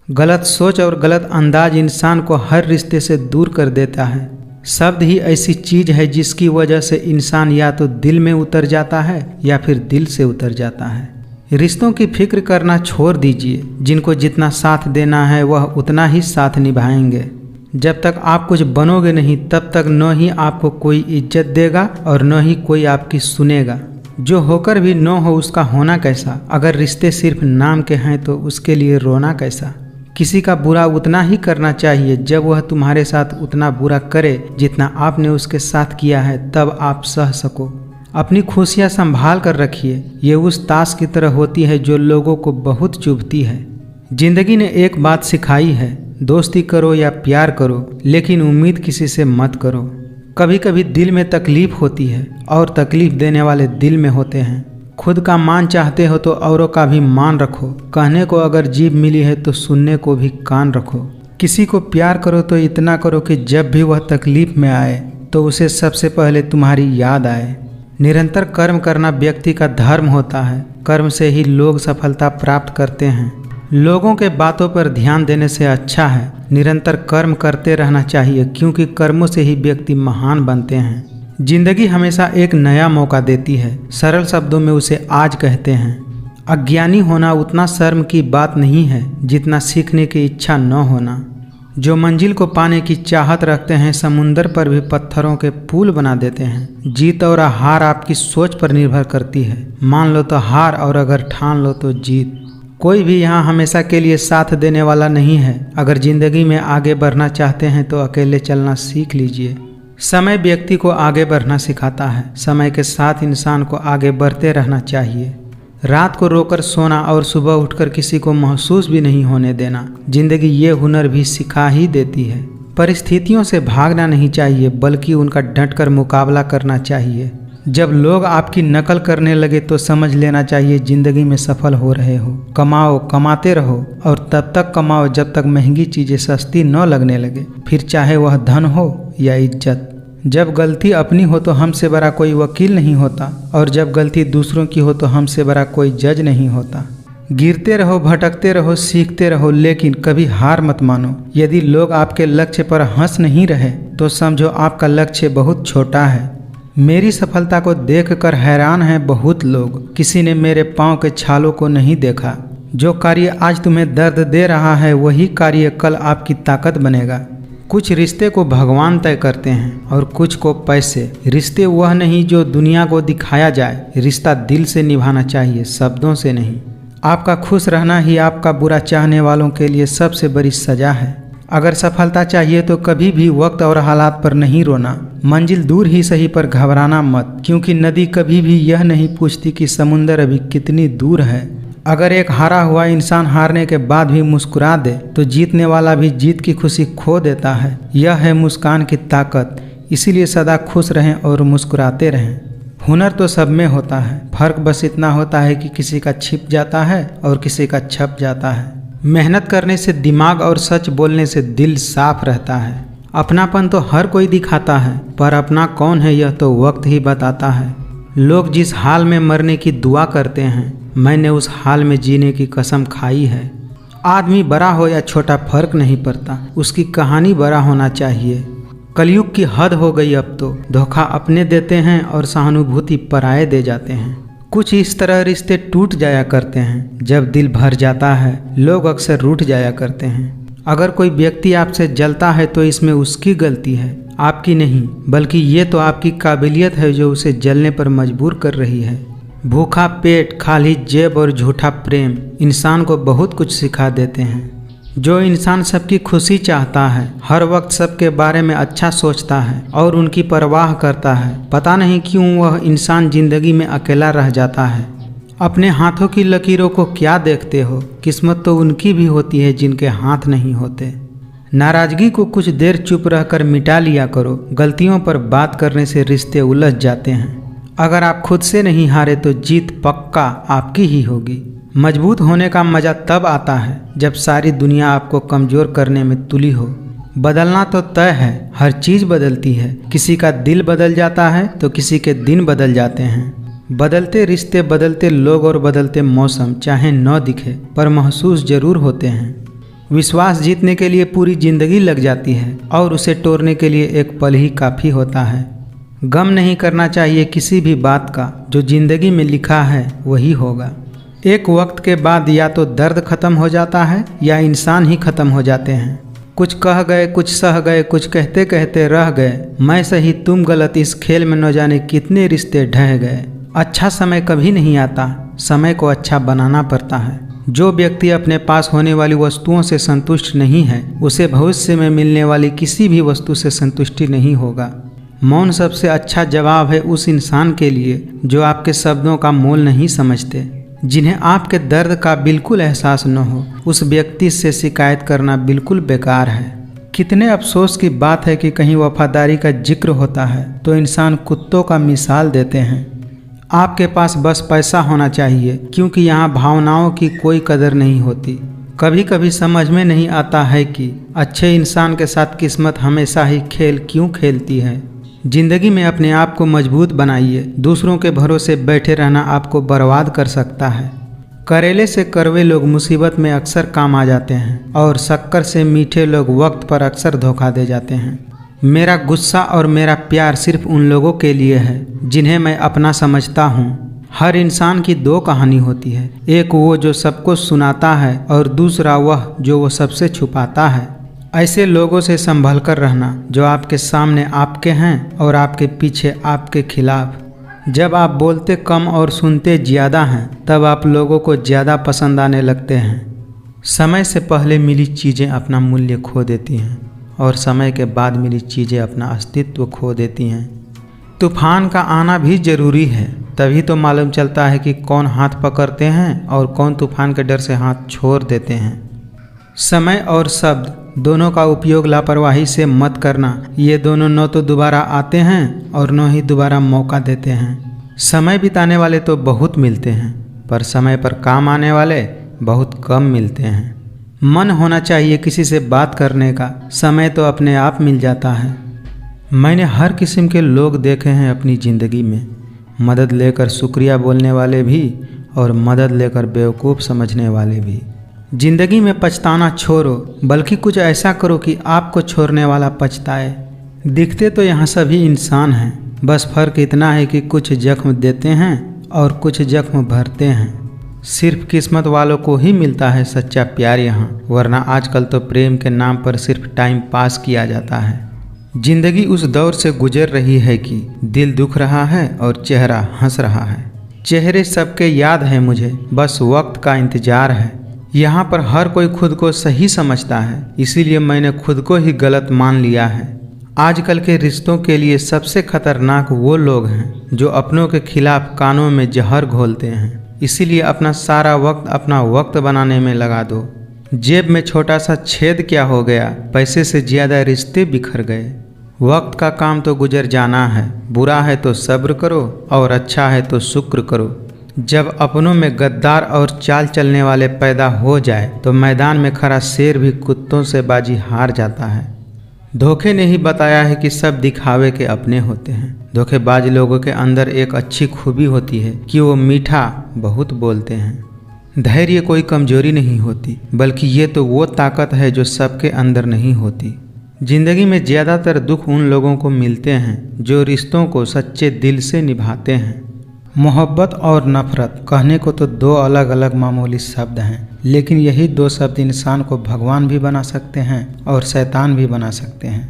गलत सोच और गलत अंदाज इंसान को हर रिश्ते से दूर कर देता है। शब्द ही ऐसी चीज है जिसकी वजह से इंसान या तो दिल में उतर जाता है या फिर दिल से उतर जाता है। रिश्तों की फिक्र करना छोड़ दीजिए। जिनको जितना साथ देना है वह उतना ही साथ निभाएंगे। जब तक आप कुछ बनोगे नहीं तब तक न ही आपको कोई इज्जत देगा और न ही कोई आपकी सुनेगा। जो होकर भी न हो उसका होना कैसा। अगर रिश्ते सिर्फ नाम के हैं तो उसके लिए रोना कैसा। किसी का बुरा उतना ही करना चाहिए जब वह तुम्हारे साथ उतना बुरा करे जितना आपने उसके साथ किया है, तब आप सह सको। अपनी खुशियाँ संभाल कर रखिए। ये उस ताश की तरह होती है जो लोगों को बहुत चुभती है। जिंदगी ने एक बात सिखाई है, दोस्ती करो या प्यार करो लेकिन उम्मीद किसी से मत करो। कभी कभी दिल में तकलीफ होती है और तकलीफ देने वाले दिल में होते हैं। खुद का मान चाहते हो तो औरों का भी मान रखो। कहने को अगर जीभ मिली है तो सुनने को भी कान रखो। किसी को प्यार करो तो इतना करो कि जब भी वह तकलीफ में आए तो उसे सबसे पहले तुम्हारी याद आए। निरंतर कर्म करना व्यक्ति का धर्म होता है। कर्म से ही लोग सफलता प्राप्त करते हैं। लोगों के बातों पर ध्यान देने से अच्छा है निरंतर कर्म करते रहना चाहिए, क्योंकि कर्मों से ही व्यक्ति महान बनते हैं। जिंदगी हमेशा एक नया मौका देती है। सरल शब्दों में उसे आज कहते हैं। अज्ञानी होना उतना शर्म की बात नहीं है जितना सीखने की इच्छा न होना। जो मंजिल को पाने की चाहत रखते हैं समुंदर पर भी पत्थरों के पुल बना देते हैं। जीत और हार आपकी सोच पर निर्भर करती है। मान लो तो हार और अगर ठान लो तो जीत। कोई भी यहाँ हमेशा के लिए साथ देने वाला नहीं है। अगर जिंदगी में आगे बढ़ना चाहते हैं तो अकेले चलना सीख लीजिए। समय व्यक्ति को आगे बढ़ना सिखाता है। समय के साथ इंसान को आगे बढ़ते रहना चाहिए। रात को रोकर सोना और सुबह उठकर किसी को महसूस भी नहीं होने देना। जिंदगी ये हुनर भी सिखा ही देती है। परिस्थितियों से भागना नहीं चाहिए बल्कि उनका डटकर मुकाबला करना चाहिए। जब लोग आपकी नकल करने लगे तो समझ लेना चाहिए जिंदगी में सफल हो रहे हो। कमाओ, कमाते रहो और तब तक कमाओ जब तक महंगी चीज़ें सस्ती न लगने लगे, फिर चाहे वह धन हो या इज्जत। जब गलती अपनी हो तो हमसे बड़ा कोई वकील नहीं होता और जब गलती दूसरों की हो तो हमसे बड़ा कोई जज नहीं होता। गिरते रहो, भटकते रहो, सीखते रहो, लेकिन कभी हार मत मानो। यदि लोग आपके लक्ष्य पर हंस नहीं रहे तो समझो आपका लक्ष्य बहुत छोटा है। मेरी सफलता को देखकर हैरान हैं बहुत लोग। किसी ने मेरे पाँव के छालों को नहीं देखा। जो कार्य आज तुम्हें दर्द दे रहा है वही कार्य कल आपकी ताकत बनेगा। कुछ रिश्ते को भगवान तय करते हैं और कुछ को पैसे। रिश्ते वह नहीं जो दुनिया को दिखाया जाए। रिश्ता दिल से निभाना चाहिए, शब्दों से नहीं। आपका खुश रहना ही आपका बुरा चाहने वालों के लिए सबसे बड़ी सजा है। अगर सफलता चाहिए तो कभी भी वक्त और हालात पर नहीं रोना। मंजिल दूर ही सही पर घबराना मत, क्योंकि नदी कभी भी यह नहीं पूछती कि समुंदर अभी कितनी दूर है। अगर एक हारा हुआ इंसान हारने के बाद भी मुस्कुरा दे तो जीतने वाला भी जीत की खुशी खो देता है। यह है मुस्कान की ताकत। इसीलिए सदा खुश रहें और मुस्कुराते रहें। हुनर तो सब में होता है, फर्क बस इतना होता है कि किसी का छिप जाता है और किसी का छप जाता है। मेहनत करने से दिमाग और सच बोलने से दिल साफ रहता है। अपनापन तो हर कोई दिखाता है, पर अपना कौन है यह तो वक्त ही बताता है। लोग जिस हाल में मरने की दुआ करते हैं, मैंने उस हाल में जीने की कसम खाई है। आदमी बड़ा हो या छोटा फर्क नहीं पड़ता, उसकी कहानी बड़ा होना चाहिए। कलयुग की हद हो गई अब तो। धोखा अपने देते हैं और सहानुभूति पराये दे जाते हैं। कुछ इस तरह रिश्ते टूट जाया करते हैं। जब दिल भर जाता है लोग अक्सर रूठ जाया करते हैं। अगर कोई व्यक्ति आपसे जलता है तो इसमें उसकी गलती है, आपकी नहीं, बल्कि ये तो आपकी काबिलियत है जो उसे जलने पर मजबूर कर रही है। भूखा पेट, खाली जेब और झूठा प्रेम इंसान को बहुत कुछ सिखा देते हैं। जो इंसान सबकी खुशी चाहता है, हर वक्त सबके बारे में अच्छा सोचता है और उनकी परवाह करता है, पता नहीं क्यों वह इंसान जिंदगी में अकेला रह जाता है। अपने हाथों की लकीरों को क्या देखते हो? किस्मत तो उनकी भी होती है जिनके हाथ नहीं होते। नाराजगी को कुछ देर चुप रहकर मिटा लिया करो। गलतियों पर बात करने से रिश्ते उलझ जाते हैं। अगर आप खुद से नहीं हारे तो जीत पक्का आपकी ही होगी। मजबूत होने का मज़ा तब आता है जब सारी दुनिया आपको कमज़ोर करने में तुली हो। बदलना तो तय है, हर चीज़ बदलती है। किसी का दिल बदल जाता है तो किसी के दिन बदल जाते हैं। बदलते रिश्ते, बदलते लोग और बदलते मौसम चाहे न दिखे पर महसूस जरूर होते हैं। विश्वास जीतने के लिए पूरी जिंदगी लग जाती है और उसे तोड़ने के लिए एक पल ही काफ़ी होता है। गम नहीं करना चाहिए किसी भी बात का, जो जिंदगी में लिखा है वही होगा। एक वक्त के बाद या तो दर्द खत्म हो जाता है या इंसान ही खत्म हो जाते हैं। कुछ कह गए, कुछ सह गए, कुछ कहते कहते रह गए, मैं सही तुम गलत, इस खेल में न जाने कितने रिश्ते ढह गए। अच्छा समय कभी नहीं आता, समय को अच्छा बनाना पड़ता है। जो व्यक्ति अपने पास होने वाली वस्तुओं से संतुष्ट नहीं है, उसे भविष्य में मिलने वाली किसी भी वस्तु से संतुष्टि नहीं होगा। मौन सबसे अच्छा जवाब है उस इंसान के लिए जो आपके शब्दों का मोल नहीं समझते। जिन्हें आपके दर्द का बिल्कुल एहसास न हो, उस व्यक्ति से शिकायत करना बिल्कुल बेकार है। कितने अफसोस की बात है कि कहीं वफादारी का जिक्र होता है तो इंसान कुत्तों का मिसाल देते हैं। आपके पास बस पैसा होना चाहिए, क्योंकि यहाँ भावनाओं की कोई कदर नहीं होती। कभी कभी समझ में नहीं आता है कि अच्छे इंसान के साथ किस्मत हमेशा ही खेल क्यों खेलती है। जिंदगी में अपने आप को मजबूत बनाइए। दूसरों के भरोसे बैठे रहना आपको बर्बाद कर सकता है। करेले से कड़वे लोग मुसीबत में अक्सर काम आ जाते हैं और शक्कर से मीठे लोग वक्त पर अक्सर धोखा दे जाते हैं। मेरा गुस्सा और मेरा प्यार सिर्फ उन लोगों के लिए है जिन्हें मैं अपना समझता हूँ। हर इंसान की दो कहानी होती है, एक वो जो सबको सुनाता है और दूसरा वह जो वो सबसे छुपाता है। ऐसे लोगों से संभल कर रहना जो आपके सामने आपके हैं और आपके पीछे आपके खिलाफ। जब आप बोलते कम और सुनते ज़्यादा हैं, तब आप लोगों को ज़्यादा पसंद आने लगते हैं। समय से पहले मिली चीज़ें अपना मूल्य खो देती हैं और समय के बाद मिली चीज़ें अपना अस्तित्व खो देती हैं। तूफान का आना भी ज़रूरी है, तभी तो मालूम चलता है कि कौन हाथ पकड़ते हैं और कौन तूफान के डर से हाथ छोड़ देते हैं। समय और शब्द दोनों का उपयोग लापरवाही से मत करना। ये दोनों न तो दोबारा आते हैं और न ही दोबारा मौका देते हैं। समय बिताने वाले तो बहुत मिलते हैं, पर समय पर काम आने वाले बहुत कम मिलते हैं। मन होना चाहिए किसी से बात करने का, समय तो अपने आप मिल जाता है। मैंने हर किस्म के लोग देखे हैं अपनी ज़िंदगी में, मदद लेकर शुक्रिया बोलने वाले भी और मदद लेकर बेवकूफ़ समझने वाले भी। जिंदगी में पछताना छोड़ो, बल्कि कुछ ऐसा करो कि आपको छोड़ने वाला पछताए। दिखते तो यहाँ सभी इंसान हैं, बस फर्क इतना है कि कुछ जख्म देते हैं और कुछ जख्म भरते हैं। सिर्फ किस्मत वालों को ही मिलता है सच्चा प्यार यहाँ, वरना आजकल तो प्रेम के नाम पर सिर्फ टाइम पास किया जाता है। जिंदगी उस दौर से गुजर रही है कि दिल दुख रहा है और चेहरा हंस रहा है। चेहरे सबके याद है मुझे, बस वक्त का इंतजार है। यहाँ पर हर कोई खुद को सही समझता है, इसीलिए मैंने खुद को ही गलत मान लिया है। आजकल के रिश्तों के लिए सबसे खतरनाक वो लोग हैं जो अपनों के खिलाफ कानों में जहर घोलते हैं। इसीलिए अपना सारा वक्त अपना वक्त बनाने में लगा दो। जेब में छोटा सा छेद क्या हो गया, पैसे से ज़्यादा रिश्ते बिखर गए। वक्त का काम तो गुजर जाना है, बुरा है तो सब्र करो और अच्छा है तो शुक्र करो। जब अपनों में गद्दार और चाल चलने वाले पैदा हो जाए तो मैदान में खड़ा शेर भी कुत्तों से बाजी हार जाता है। धोखे ने ही बताया है कि सब दिखावे के अपने होते हैं। धोखेबाज लोगों के अंदर एक अच्छी खूबी होती है कि वो मीठा बहुत बोलते हैं। धैर्य कोई कमजोरी नहीं होती, बल्कि ये तो वो ताकत है जो सबके अंदर नहीं होती। जिंदगी में ज़्यादातर दुख उन लोगों को मिलते हैं जो रिश्तों को सच्चे दिल से निभाते हैं। मोहब्बत और नफ़रत कहने को तो दो अलग अलग मामूली शब्द हैं, लेकिन यही दो शब्द इंसान को भगवान भी बना सकते हैं और शैतान भी बना सकते हैं।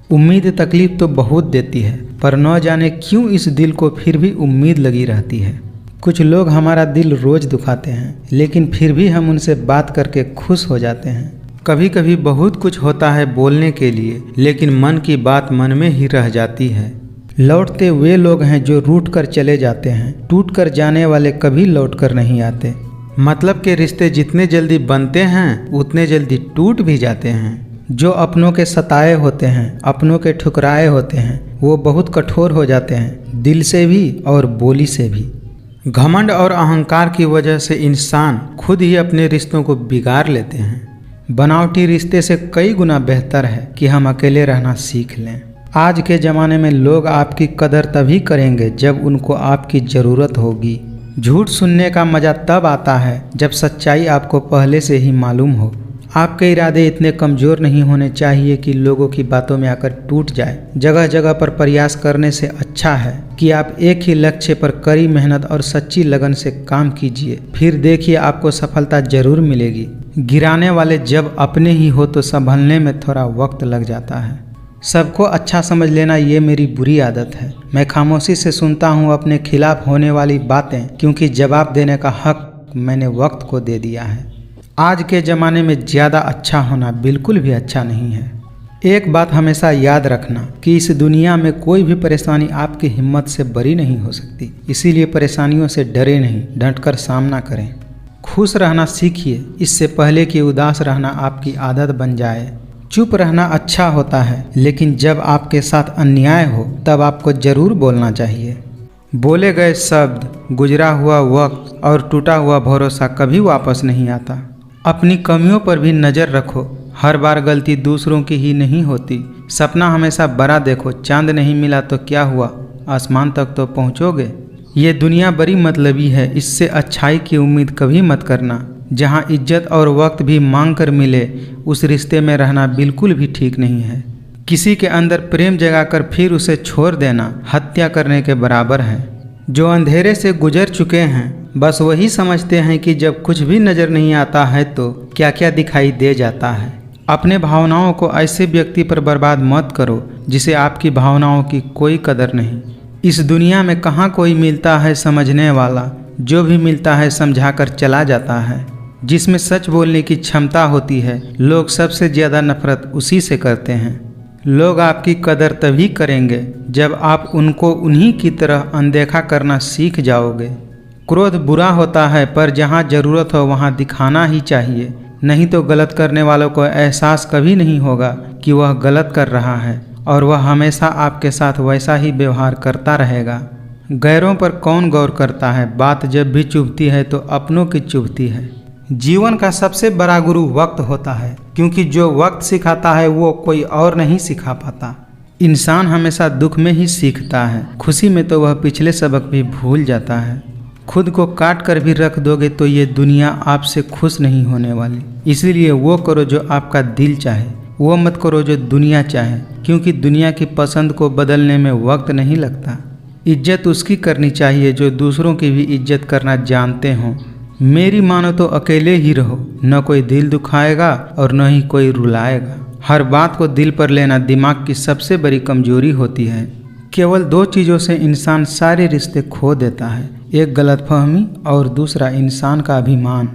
उम्मीद तकलीफ़ तो बहुत देती है, पर न जाने क्यों इस दिल को फिर भी उम्मीद लगी रहती है। कुछ लोग हमारा दिल रोज़ दुखाते हैं, लेकिन फिर भी हम उनसे बात करके खुश हो जाते हैं। कभी कभी बहुत कुछ होता है बोलने के लिए, लेकिन मन की बात मन में ही रह जाती है। लौटते वे लोग हैं जो रूठ कर चले जाते हैं, टूट कर जाने वाले कभी लौट कर नहीं आते। मतलब के रिश्ते जितने जल्दी बनते हैं उतने जल्दी टूट भी जाते हैं। जो अपनों के सताए होते हैं, अपनों के ठुकराए होते हैं, वो बहुत कठोर हो जाते हैं, दिल से भी और बोली से भी। घमंड और अहंकार की वजह से इंसान खुद ही अपने रिश्तों को बिगाड़ लेते हैं। बनावटी रिश्ते से कई गुना बेहतर है कि हम अकेले रहना सीख लें। आज के ज़माने में लोग आपकी कदर तभी करेंगे जब उनको आपकी ज़रूरत होगी। झूठ सुनने का मज़ा तब आता है जब सच्चाई आपको पहले से ही मालूम हो। आपके इरादे इतने कमज़ोर नहीं होने चाहिए कि लोगों की बातों में आकर टूट जाए। जगह जगह पर प्रयास करने से अच्छा है कि आप एक ही लक्ष्य पर कड़ी मेहनत और सच्ची लगन से काम कीजिए, फिर देखिए आपको सफलता जरूर मिलेगी। गिराने वाले जब अपने ही हो तो संभलने में थोड़ा वक्त लग जाता है। सबको अच्छा समझ लेना ये मेरी बुरी आदत है। मैं खामोशी से सुनता हूँ अपने खिलाफ होने वाली बातें, क्योंकि जवाब देने का हक मैंने वक्त को दे दिया है। आज के ज़माने में ज़्यादा अच्छा होना बिल्कुल भी अच्छा नहीं है। एक बात हमेशा याद रखना कि इस दुनिया में कोई भी परेशानी आपकी हिम्मत से बरी नहीं हो सकती। इसीलिए परेशानियों से डरे नहीं, डटकर सामना करें। खुश रहना सीखिए, इससे पहले कि उदास रहना आपकी आदत बन जाए। चुप रहना अच्छा होता है, लेकिन जब आपके साथ अन्याय हो तब आपको ज़रूर बोलना चाहिए। बोले गए शब्द, गुजरा हुआ वक्त और टूटा हुआ भरोसा कभी वापस नहीं आता। अपनी कमियों पर भी नज़र रखो। हर बार गलती दूसरों की ही नहीं होती। सपना हमेशा बड़ा देखो। चांद नहीं मिला तो क्या हुआ, आसमान तक तो पहुँचोगे। ये दुनिया बड़ी मतलबी है, इससे अच्छाई की उम्मीद कभी मत करना। जहाँ इज्जत और वक्त भी मांग कर मिले, उस रिश्ते में रहना बिल्कुल भी ठीक नहीं है। किसी के अंदर प्रेम जगाकर फिर उसे छोड़ देना हत्या करने के बराबर है। जो अंधेरे से गुजर चुके हैं बस वही समझते हैं कि जब कुछ भी नज़र नहीं आता है तो क्या क्या दिखाई दे जाता है। अपने भावनाओं को ऐसे व्यक्ति पर बर्बाद मत करो जिसे आपकी भावनाओं की कोई कदर नहीं। इस दुनिया में कहाँ कोई मिलता है समझने वाला, जो भी मिलता है समझाकर चला जाता है। जिसमें सच बोलने की क्षमता होती है, लोग सबसे ज़्यादा नफरत उसी से करते हैं। लोग आपकी कदर तभी करेंगे जब आप उनको उन्हीं की तरह अनदेखा करना सीख जाओगे। क्रोध बुरा होता है, पर जहाँ ज़रूरत हो वहाँ दिखाना ही चाहिए, नहीं तो गलत करने वालों को एहसास कभी नहीं होगा कि वह गलत कर रहा है और वह हमेशा आपके साथ वैसा ही व्यवहार करता रहेगा। गैरों पर कौन गौर करता है, बात जब भी चुभती है तो अपनों की चुभती है। जीवन का सबसे बड़ा गुरु वक्त होता है, क्योंकि जो वक्त सिखाता है वो कोई और नहीं सिखा पाता। इंसान हमेशा दुख में ही सीखता है, खुशी में तो वह पिछले सबक भी भूल जाता है। खुद को काट कर भी रख दोगे तो ये दुनिया आपसे खुश नहीं होने वाली। इसीलिए वो करो जो आपका दिल चाहे, वो मत करो जो दुनिया चाहे, क्योंकि दुनिया की पसंद को बदलने में वक्त नहीं लगता। इज्जत उसकी करनी चाहिए जो दूसरों की भी इज्जत करना जानते हों। मेरी मानो तो अकेले ही रहो, न कोई दिल दुखाएगा और न ही कोई रुलाएगा। हर बात को दिल पर लेना दिमाग की सबसे बड़ी कमजोरी होती है। केवल दो चीज़ों से इंसान सारे रिश्ते खो देता है, एक गलतफहमी और दूसरा इंसान का अभिमान।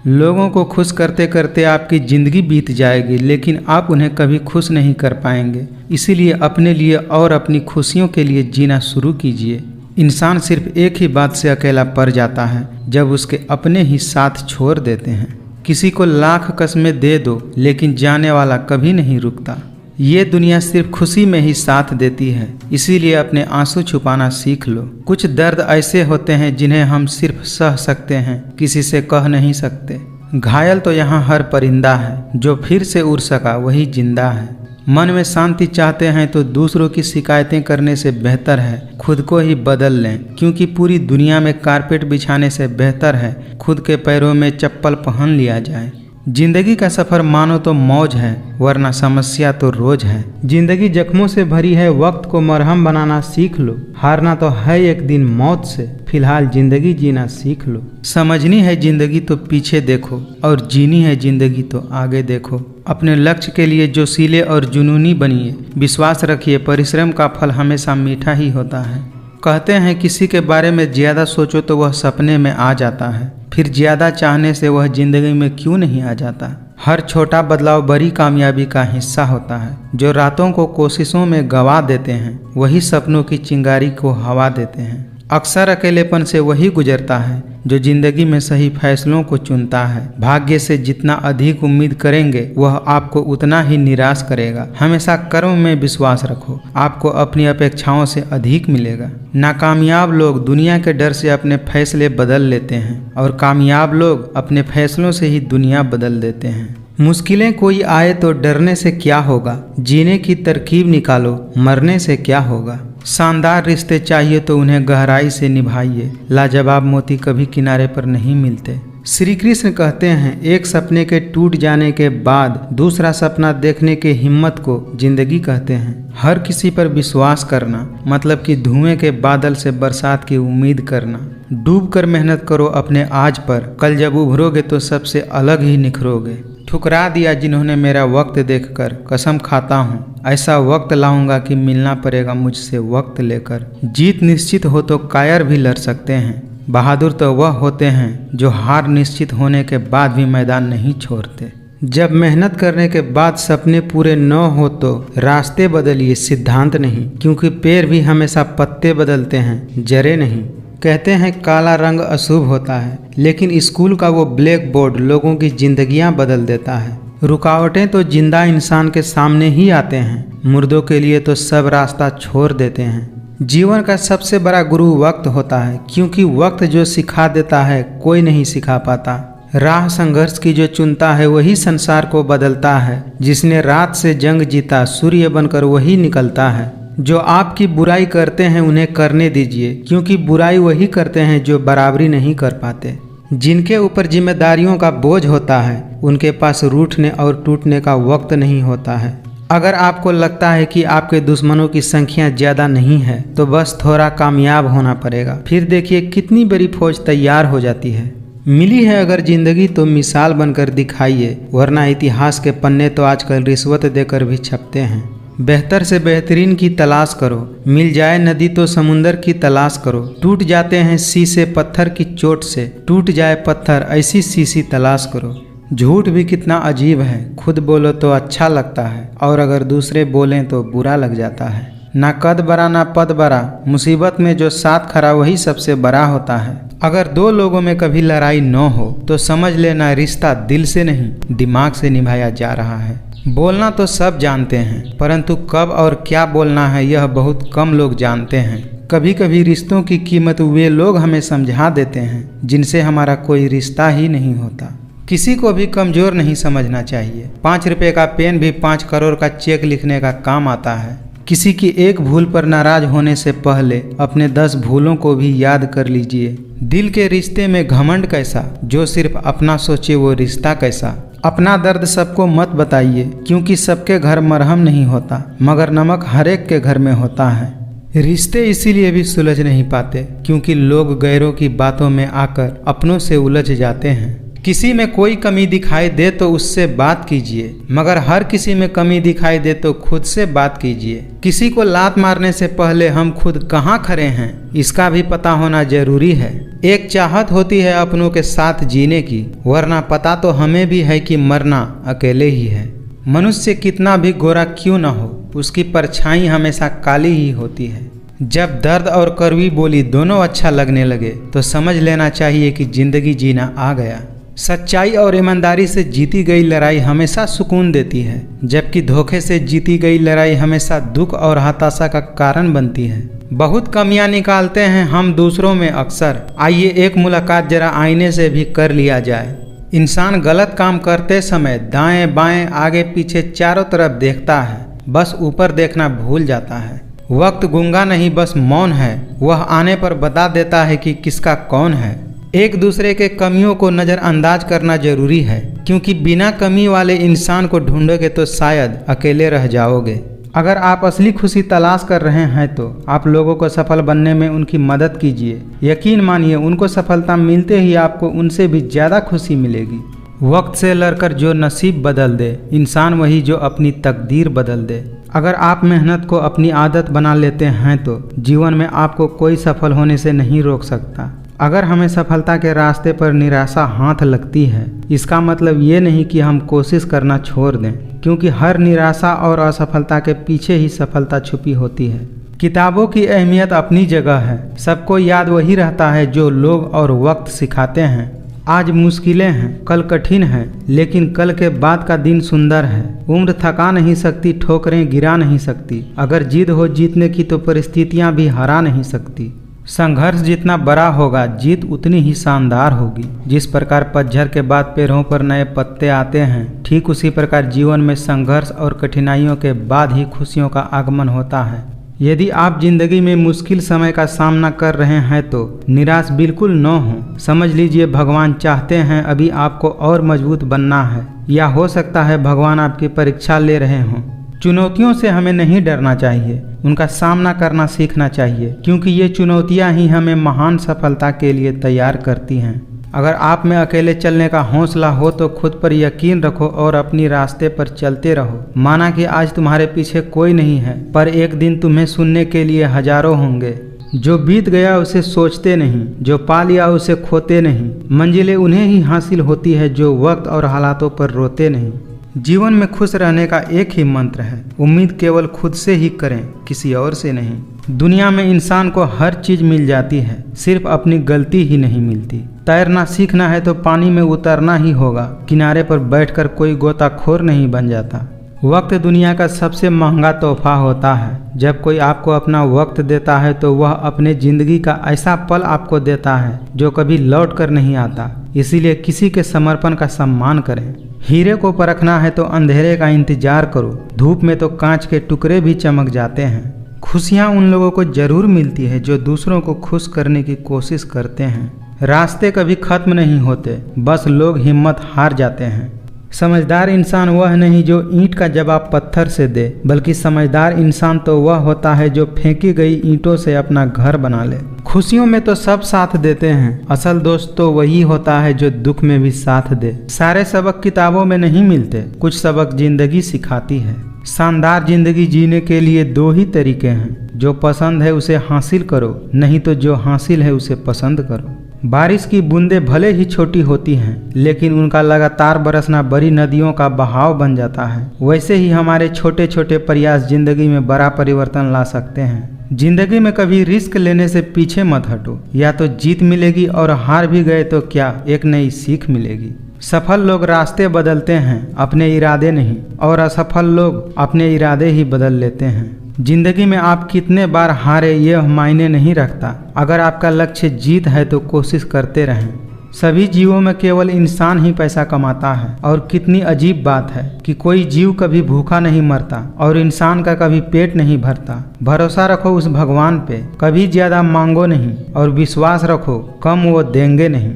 लोगों को खुश करते करते आपकी ज़िंदगी बीत जाएगी, लेकिन आप उन्हें कभी खुश नहीं कर पाएंगे। इसीलिए अपने लिए और अपनी खुशियों के लिए जीना शुरू कीजिए। इंसान सिर्फ एक ही बात से अकेला पड़ जाता है, जब उसके अपने ही साथ छोड़ देते हैं। किसी को लाख कस्में दे दो, लेकिन जाने वाला कभी नहीं रुकता। ये दुनिया सिर्फ खुशी में ही साथ देती है, इसीलिए अपने आंसू छुपाना सीख लो। कुछ दर्द ऐसे होते हैं जिन्हें हम सिर्फ सह सकते हैं, किसी से कह नहीं सकते। घायल तो यहाँ हर परिंदा है, जो फिर से उड़ सका वही जिंदा है। मन में शांति चाहते हैं तो दूसरों की शिकायतें करने से बेहतर है खुद को ही बदल लें, क्योंकि पूरी दुनिया में कारपेट बिछाने से बेहतर है खुद के पैरों में चप्पल पहन लिया जाए। जिंदगी का सफ़र मानो तो मौज है, वरना समस्या तो रोज है। जिंदगी जख्मों से भरी है, वक्त को मरहम बनाना सीख लो। हारना तो है एक दिन मौत से, फिलहाल जिंदगी जीना सीख लो। समझनी है जिंदगी तो पीछे देखो, और जीनी है जिंदगी तो आगे देखो। अपने लक्ष्य के लिए जोशीले और जुनूनी बनिए। विश्वास रखिए, परिश्रम का फल हमेशा मीठा ही होता है। कहते हैं किसी के बारे में ज़्यादा सोचो तो वह सपने में आ जाता है, फिर ज़्यादा चाहने से वह जिंदगी में क्यों नहीं आ जाता। हर छोटा बदलाव बड़ी कामयाबी का हिस्सा होता है। जो रातों को कोशिशों में गवा देते हैं, वही सपनों की चिंगारी को हवा देते हैं। अक्सर अकेलेपन से वही गुजरता है जो जिंदगी में सही फैसलों को चुनता है। भाग्य से जितना अधिक उम्मीद करेंगे, वह आपको उतना ही निराश करेगा। हमेशा कर्म में विश्वास रखो, आपको अपनी अपेक्षाओं से अधिक मिलेगा। नाकामयाब लोग दुनिया के डर से अपने फैसले बदल लेते हैं, और कामयाब लोग अपने फैसलों से ही दुनिया बदल देते हैं। मुश्किलें कोई आए तो डरने से क्या होगा, जीने की तरकीब निकालो, मरने से क्या होगा। शानदार रिश्ते चाहिए तो उन्हें गहराई से निभाइए। लाजवाब मोती कभी किनारे पर नहीं मिलते। श्री कृष्ण कहते हैं, एक सपने के टूट जाने के बाद दूसरा सपना देखने के हिम्मत को जिंदगी कहते हैं। हर किसी पर विश्वास करना मतलब कि धुएं के बादल से बरसात की उम्मीद करना। डूब कर मेहनत करो अपने आज पर, कल जब उभरोगे तो सबसे अलग ही निखरोगे। ठुकरा दिया जिन्होंने मेरा वक्त देखकर, कसम खाता हूँ ऐसा वक्त लाऊंगा कि मिलना पड़ेगा मुझसे वक्त लेकर। जीत निश्चित हो तो कायर भी लड़ सकते हैं, बहादुर तो वह होते हैं जो हार निश्चित होने के बाद भी मैदान नहीं छोड़ते। जब मेहनत करने के बाद सपने पूरे न हो तो रास्ते बदलिए, सिद्धांत नहीं, क्योंकि पेड़ भी हमेशा पत्ते बदलते हैं, जड़ें नहीं। कहते हैं काला रंग अशुभ होता है, लेकिन स्कूल का वो ब्लैक बोर्ड लोगों की जिंदगियां बदल देता है। रुकावटें तो जिंदा इंसान के सामने ही आते हैं, मुर्दों के लिए तो सब रास्ता छोड़ देते हैं। जीवन का सबसे बड़ा गुरु वक्त होता है, क्योंकि वक्त जो सिखा देता है कोई नहीं सिखा पाता। राह संघर्ष की जो चुनता है वही संसार को बदलता है। जिसने रात से जंग जीता सूर्य बनकर वही निकलता है। जो आपकी बुराई करते हैं उन्हें करने दीजिए, क्योंकि बुराई वही करते हैं जो बराबरी नहीं कर पाते। जिनके ऊपर जिम्मेदारियों का बोझ होता है उनके पास रूठने और टूटने का वक्त नहीं होता है। अगर आपको लगता है कि आपके दुश्मनों की संख्या ज़्यादा नहीं है तो बस थोड़ा कामयाब होना पड़ेगा, फिर देखिए कितनी बड़ी फौज तैयार हो जाती है। मिली है अगर जिंदगी तो मिसाल बनकर दिखाइए, वरना इतिहास के पन्ने तो आजकल रिश्वत देकर भी छपते हैं। बेहतर से बेहतरीन की तलाश करो, मिल जाए नदी तो समुंदर की तलाश करो। टूट जाते हैं शीशे पत्थर की चोट से, टूट जाए पत्थर ऐसी शीशी तलाश करो। झूठ भी कितना अजीब है, खुद बोलो तो अच्छा लगता है और अगर दूसरे बोलें तो बुरा लग जाता है। ना कद बड़ा ना पद बड़ा, मुसीबत में जो साथ खड़ा वही सबसे बड़ा होता है। अगर दो लोगों में कभी लड़ाई न हो तो समझ लेना रिश्ता दिल से नहीं दिमाग से निभाया जा रहा है। बोलना तो सब जानते हैं, परंतु कब और क्या बोलना है यह बहुत कम लोग जानते हैं। कभी कभी रिश्तों की कीमत वे लोग हमें समझा देते हैं जिनसे हमारा कोई रिश्ता ही नहीं होता। किसी को भी कमज़ोर नहीं समझना चाहिए। 5 रुपए का पेन भी 5 करोड़ का चेक लिखने का काम आता है। किसी की एक भूल पर नाराज होने से पहले अपने 10 भूलों को भी याद कर लीजिए। दिल के रिश्ते में घमंड कैसा, जो सिर्फ अपना सोचे वो रिश्ता कैसा। अपना दर्द सबको मत बताइए, क्योंकि सबके घर मरहम नहीं होता, मगर नमक हर एक के घर में होता है। रिश्ते इसीलिए भी सुलझ नहीं पाते क्योंकि लोग गैरों की बातों में आकर अपनों से उलझ जाते हैं। किसी में कोई कमी दिखाई दे तो उससे बात कीजिए, मगर हर किसी में कमी दिखाई दे तो खुद से बात कीजिए। किसी को लात मारने से पहले हम खुद कहाँ खड़े हैं इसका भी पता होना जरूरी है। एक चाहत होती है अपनों के साथ जीने की, वरना पता तो हमें भी है कि मरना अकेले ही है। मनुष्य कितना भी गोरा क्यों न हो, उसकी परछाई हमेशा काली ही होती है। जब दर्द और कड़वी बोली दोनों अच्छा लगने लगे तो समझ लेना चाहिए कि जिंदगी जीना आ गया। सच्चाई और ईमानदारी से जीती गई लड़ाई हमेशा सुकून देती है, जबकि धोखे से जीती गई लड़ाई हमेशा दुख और हताशा का कारण बनती है। बहुत कमियां निकालते हैं हम दूसरों में अक्सर, आइए एक मुलाकात जरा आईने से भी कर लिया जाए। इंसान गलत काम करते समय दाएं बाएं आगे पीछे चारों तरफ देखता है, बस ऊपर देखना भूल जाता है। वक्त गूंगा नहीं बस मौन है, वह आने पर बता देता है कि किसका कौन है। एक दूसरे के कमियों को नज़रअंदाज करना जरूरी है, क्योंकि बिना कमी वाले इंसान को ढूंढोगे तो शायद अकेले रह जाओगे। अगर आप असली खुशी तलाश कर रहे हैं तो आप लोगों को सफल बनने में उनकी मदद कीजिए। यकीन मानिए उनको सफलता मिलते ही आपको उनसे भी ज़्यादा खुशी मिलेगी। वक्त से लड़कर जो नसीब बदल दे, इंसान वही जो अपनी तकदीर बदल दे। अगर आप मेहनत को अपनी आदत बना लेते हैं तो जीवन में आपको कोई सफल होने से नहीं रोक सकता। अगर हमें सफलता के रास्ते पर निराशा हाथ लगती है, इसका मतलब ये नहीं कि हम कोशिश करना छोड़ दें, क्योंकि हर निराशा और असफलता के पीछे ही सफलता छुपी होती है। किताबों की अहमियत अपनी जगह है, सबको याद वही रहता है जो लोग और वक्त सिखाते हैं। आज मुश्किलें हैं, कल कठिन है, लेकिन कल के बाद का दिन सुंदर है। उम्र थका नहीं सकती, ठोकरें गिरा नहीं सकती। अगर जिद हो जीतने की तो परिस्थितियां भी हरा नहीं सकती। संघर्ष जितना बड़ा होगा जीत उतनी ही शानदार होगी। जिस प्रकार पतझड़ के बाद पेड़ों पर नए पत्ते आते हैं, ठीक उसी प्रकार जीवन में संघर्ष और कठिनाइयों के बाद ही खुशियों का आगमन होता है। यदि आप जिंदगी में मुश्किल समय का सामना कर रहे हैं तो निराश बिल्कुल न हो। समझ लीजिए भगवान चाहते हैं अभी आपको और मजबूत बनना है, या हो सकता है भगवान आपकी परीक्षा ले रहे हों। चुनौतियों से हमें नहीं डरना चाहिए, उनका सामना करना सीखना चाहिए, क्योंकि ये चुनौतियां ही हमें महान सफलता के लिए तैयार करती हैं। अगर आप में अकेले चलने का हौसला हो तो खुद पर यकीन रखो और अपनी रास्ते पर चलते रहो। माना कि आज तुम्हारे पीछे कोई नहीं है, पर एक दिन तुम्हें सुनने के लिए हजारों होंगे। जो बीत गया उसे सोचते नहीं, जो पा लिया उसे खोते नहीं। मंजिलें उन्हें ही हासिल होती है जो वक्त और हालातों पर रोते नहीं। जीवन में खुश रहने का एक ही मंत्र है, उम्मीद केवल खुद से ही करें, किसी और से नहीं। दुनिया में इंसान को हर चीज मिल जाती है, सिर्फ अपनी गलती ही नहीं मिलती। तैरना सीखना है तो पानी में उतरना ही होगा, किनारे पर बैठकर कोई गोताखोर नहीं बन जाता। वक्त दुनिया का सबसे महंगा तोहफा होता है। जब कोई आपको अपना वक्त देता है तो वह अपने जिंदगी का ऐसा पल आपको देता है जो कभी लौट कर नहीं आता। इसीलिए किसी के समर्पण का सम्मान करें। हीरे को परखना है तो अंधेरे का इंतजार करो, धूप में तो कांच के टुकड़े भी चमक जाते हैं। खुशियाँ उन लोगों को जरूर मिलती है जो दूसरों को खुश करने की कोशिश करते हैं। रास्ते कभी खत्म नहीं होते, बस लोग हिम्मत हार जाते हैं। समझदार इंसान वह नहीं जो ईंट का जवाब पत्थर से दे, बल्कि समझदार इंसान तो वह होता है जो फेंकी गई ईंटों से अपना घर बना ले। खुशियों में तो सब साथ देते हैं, असल दोस्त तो वही होता है जो दुख में भी साथ दे। सारे सबक किताबों में नहीं मिलते, कुछ सबक जिंदगी सिखाती है। शानदार जिंदगी जीने के लिए दो ही तरीके हैं, जो पसंद है उसे हासिल करो, नहीं तो जो हासिल है उसे पसंद करो। बारिश की बूंदें भले ही छोटी होती हैं, लेकिन उनका लगातार बरसना बड़ी नदियों का बहाव बन जाता है। वैसे ही हमारे छोटे छोटे प्रयास जिंदगी में बड़ा परिवर्तन ला सकते हैं। जिंदगी में कभी रिस्क लेने से पीछे मत हटो, या तो जीत मिलेगी और हार भी गए तो क्या, एक नई सीख मिलेगी। सफल लोग रास्ते बदलते हैं, अपने इरादे नहीं, और असफल लोग अपने इरादे ही बदल लेते हैं। जिंदगी में आप कितने बार हारे यह मायने नहीं रखता, अगर आपका लक्ष्य जीत है तो कोशिश करते रहें। सभी जीवों में केवल इंसान ही पैसा कमाता है, और कितनी अजीब बात है कि कोई जीव कभी भूखा नहीं मरता और इंसान का कभी पेट नहीं भरता। भरोसा रखो उस भगवान पे, कभी ज्यादा मांगो नहीं, और विश्वास रखो कम वो देंगे नहीं।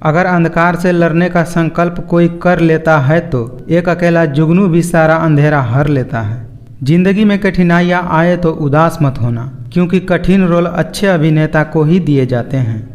अगर अंधकार से लड़ने का संकल्प कोई कर लेता है तो एक अकेला जुगनू भी सारा अंधेरा हर लेता है। जिंदगी में कठिनाइयाँ आए तो उदास मत होना, क्योंकि कठिन रोल अच्छे अभिनेता को ही दिए जाते हैं।